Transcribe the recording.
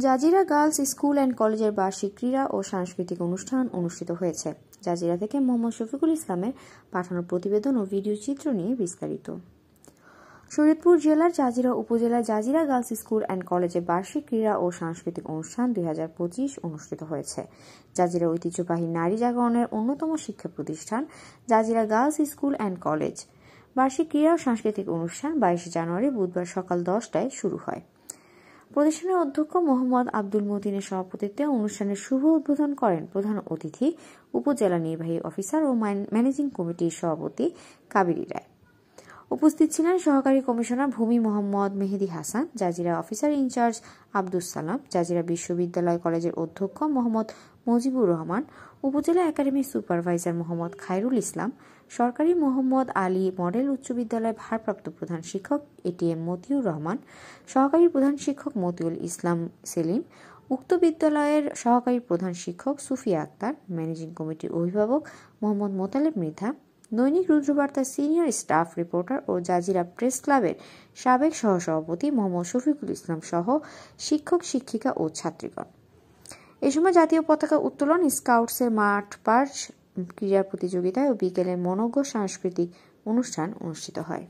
Jazeera girls school and কলেজের বার্ষিক ক্রীড়া ও সাংস্কৃতিক অনুষ্ঠান অনুষ্ঠিত হয়েছে। জাজিরা থেকে মোহাম্মদ শফিকুল ইসলামের পাঠানো প্রতিবেদন ও ভিডিও চিত্র নিয়ে বিস্তারিত। শরীয়তপুর জেলার জাজিরা উপজেলার জাজিরা গার্লস স্কুল অ্যান্ড কলেজে বার্ষিক ক্রীড়া ও সাংস্কৃতিক অনুষ্ঠান 2025 অনুষ্ঠিত হয়েছে। জাজিরা ঐতিহ্যবাহী নারী জাগরণের অন্যতম শিক্ষা প্রতিষ্ঠান Zajira girls school and college বার্ষিক ক্রীড়া ও সাংস্কৃতিক অনুষ্ঠান 22 জানুয়ারি বুধবার সকাল 10টায় শুরু হয়। প্রতিষ্ঠানের অধ্যক্ষ মোহাম্মদ আব্দুল মতিনের সভাপতিত্বে অনুষ্ঠানের শুভ উদ্বোধন করেন প্রধান অতিথি উপজেলা নির্বাহী অফিসার ও ম্যানেজিং কমিটির সভাপতি কাবেরী রায়। উপস্থিত ছিলেন সহকারী কমিশনার ভূমি মোহাম্মদ মেহেদী হাসান, জাজিরা অফিসার ইনচার্জ আব্দুস সালাম, জাজিরা বিশ্ববিদ্যালয় কলেজের অধ্যক্ষ মোহাম্মদ মুজিবুর রহমান, উপজেলা একাডেমির সুপারভাইজার মোহাম্মদ খায়রুল ইসলাম, সরকারি মোহাম্মদ আলী মডেল উচ্চ বিদ্যালয়ের ভারপ্রাপ্ত প্রধান শিক্ষক এটিএম মতিউর রহমান, সহকারী প্রধান শিক্ষক মতিউল ইসলাম সেলিম, উক্ত বিদ্যালয়ের সহকারী প্রধান শিক্ষক সুফিয়া আক্তার, ম্যানেজিং কমিটির অভিভাবক মোহাম্মদ মোতালেব মৃধা, দৈনিক রুদ্রবার্তার সিনিয়র স্টাফ রিপোর্টার ও জাজিরা প্রেস ক্লাবের সাবেক সহসভাপতি মোহাম্মদ শফিকুল ইসলাম সহ শিক্ষক শিক্ষিকা ও ছাত্রীগণ। এ সময় জাতীয় পতাকা উত্তোলন, স্কাউটসের মাঠ পাস ক্রীড়া প্রতিযোগিতায় ও বিকেলে মনোজ্ঞ সাংস্কৃতিক অনুষ্ঠান অনুষ্ঠিত হয়।